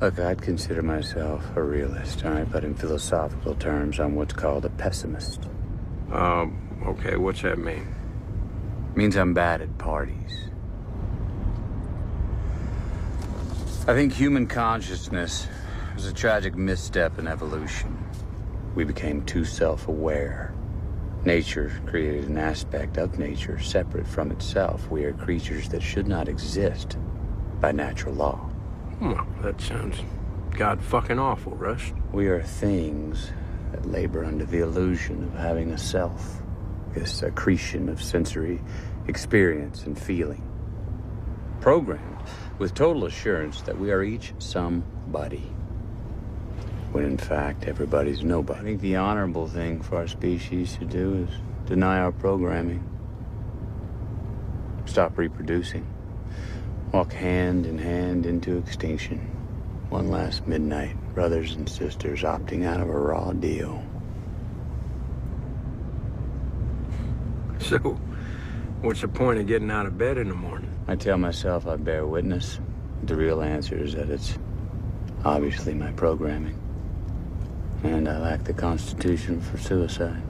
Look, I'd consider myself a realist, all right? But in philosophical terms, I'm what's called a pessimist. Okay, what's that mean? Means I'm bad at parties. I think human consciousness was a tragic misstep in evolution. We became too self-aware. Nature created an aspect of nature separate from itself. We are creatures that should not exist by natural law. Well, that sounds god-fucking awful, Rust. We are things that labor under the illusion of having a self. This accretion of sensory experience and feeling. Programmed with total assurance that we are each somebody. When in fact, everybody's nobody. I think the honorable thing for our species to do is deny our programming. Stop reproducing. Walk hand in hand into extinction. One last midnight, brothers and sisters opting out of a raw deal. So, what's the point of getting out of bed in the morning? I tell myself I bear witness. The real answer is that it's obviously my programming. And I lack the constitution for suicide.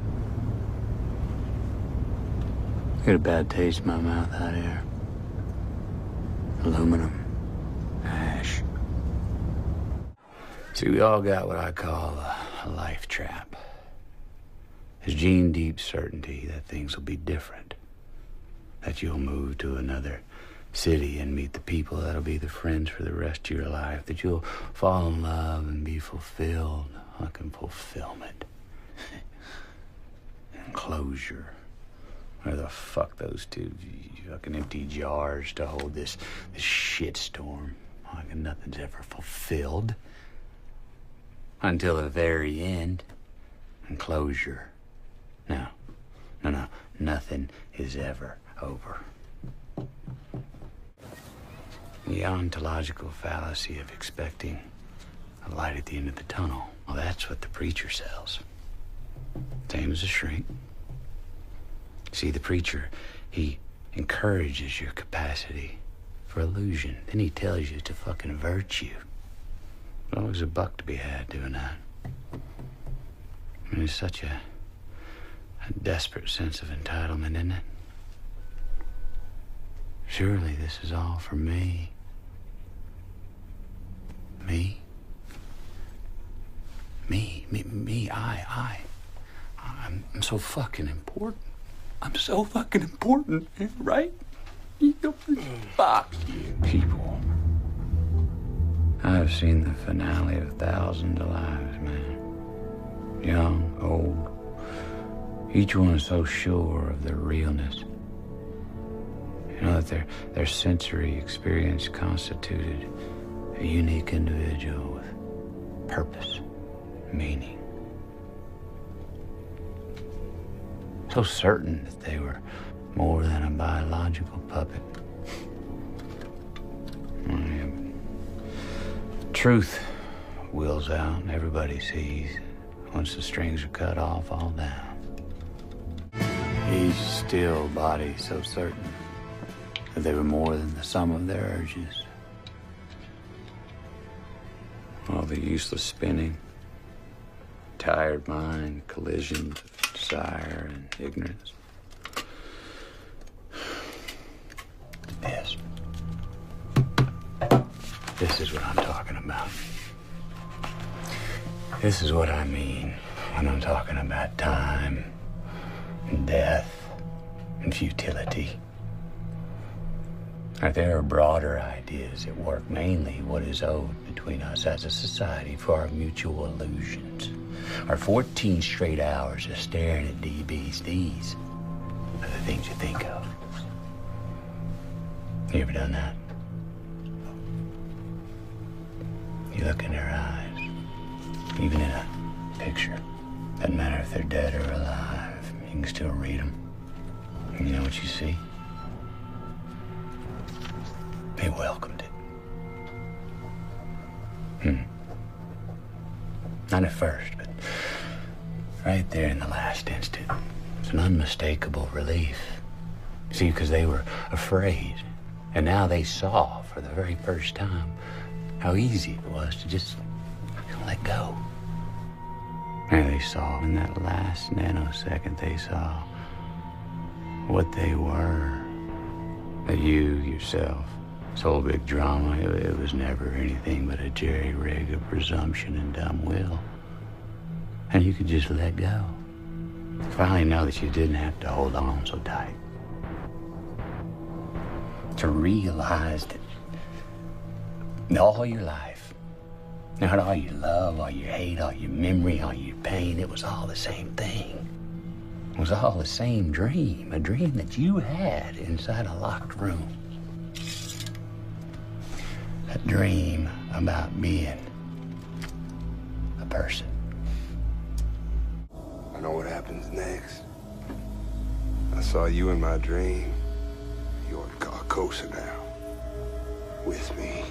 I get a bad taste in my mouth out here. Aluminum. Ash. See, we all got what I call a life trap. There's gene-deep certainty that things will be different. That you'll move to another city and meet the people that'll be the friends for the rest of your life. That you'll fall in love and be fulfilled. Fucking fulfillment. And closure. Where the fuck those two fucking empty jars to hold this shitstorm. Like nothing's ever fulfilled. Until the very end. And closure. No. Nothing is ever over. The ontological fallacy of expecting a light at the end of the tunnel. Well, that's what the preacher sells. Same as a shrink. See, the preacher, he encourages your capacity for illusion. Then he tells you to fucking virtue. There's always a buck to be had doing that. I mean, it's such a desperate sense of entitlement, isn't it? Surely this is all for me. Me? I'm so fucking important. I'm so fucking important, right? Fuck you, people. I've seen the finale of thousands of lives, man. Young, old. Each one is so sure of their realness. You know that their sensory experience constituted a unique individual with purpose, meaning. So certain that they were more than a biological puppet. Truth wheels out and everybody sees. Once the strings are cut off, all down. Each still body so certain that they were more than the sum of their urges. All the useless spinning, tired mind, collisions of desire and ignorance. This is what I'm talking about. This is what I mean when I'm talking about time and death and futility. There are broader ideas at work, mainly what is owed between us as a society for our mutual illusions. Our 14 straight hours of staring at DBs, these are the things you think of. You ever done that? You look in their eyes, even in a picture. Doesn't matter if they're dead or alive, you can still read them. And you know what you see? They welcomed it. Not at first, but right there in the last instant. It's an unmistakable relief. See, because they were afraid. And now they saw for the very first time How easy it was to just let go. And they saw, in that last nanosecond, they saw what they were. That you, yourself, this whole big drama, it was never anything but a jerry-rig of presumption and dumb will. And you could just let go. Finally know that you didn't have to hold on so tight. To realize that all your life, not all your love, all your hate, all your memory, all your pain, it was all the same thing. It was all the same dream, a dream that you had inside a locked room. A dream about being a person. I know what happens next. I saw you in my dream. You're in Carcosa now. With me.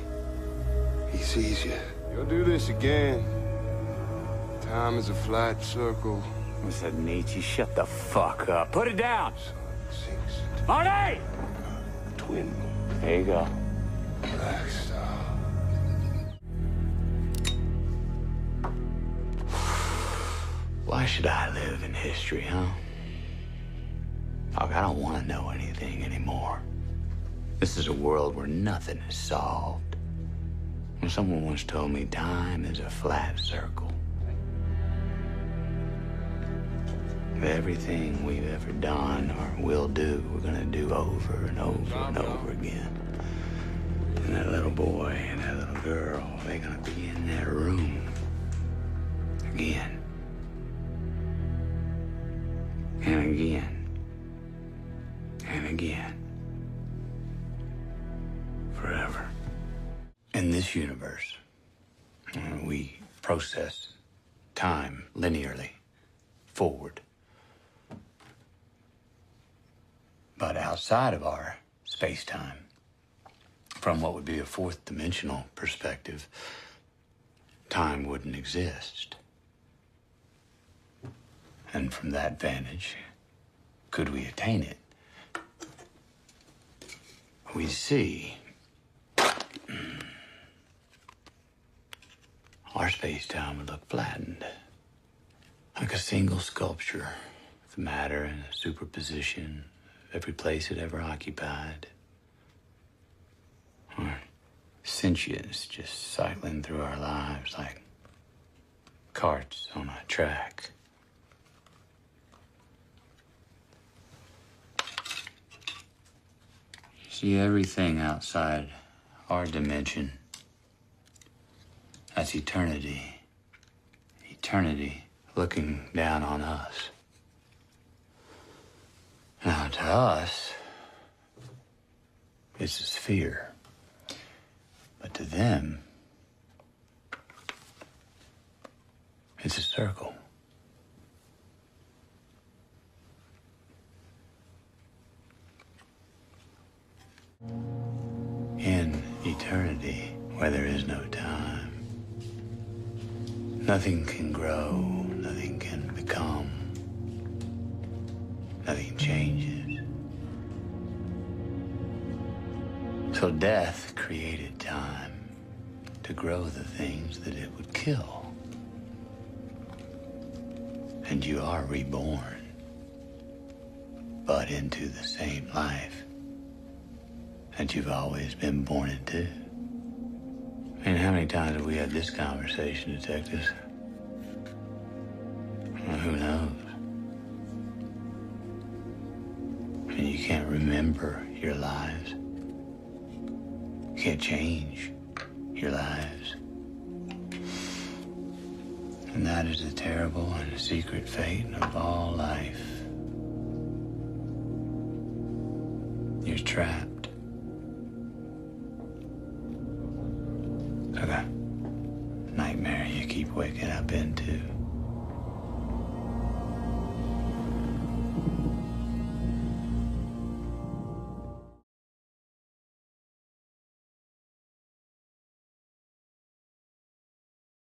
He sees you. You'll do this again. Time is a flat circle. Mr. Nietzsche, shut the fuck up. Put it down. Sinks into Marty! twin moon. There you go. Black star. Why should I live in history, huh? Look, I don't want to know anything anymore. This is a world where nothing is solved. When someone once told me time is a flat circle. Everything we've ever done or will do, we're gonna do over and over and over again. And that little boy and that little girl, they're gonna be in that room again. And again. And again. Forever. In this universe, we process time linearly, forward. But outside of our space-time, from what would be a fourth dimensional perspective, time wouldn't exist. And from that vantage, could we attain it? We see our space-time would look flattened, like a single sculpture with matter in a superposition of every place it ever occupied. Or sentience just cycling through our lives like carts on a track. See, everything outside our dimension, that's eternity. Eternity looking down on us. Now, to us, it's a sphere. But to them, it's a circle. In eternity, where there is no time, nothing can grow, nothing can become, nothing changes. So death created time to grow the things that it would kill. And you are reborn, but into the same life that you've always been born into. And how many times have we had this conversation, detectives? Well, who knows? And you can't remember your lives. You can't change your lives. And that is the terrible and secret fate of all life. You're trapped. Like a nightmare you keep waking up into.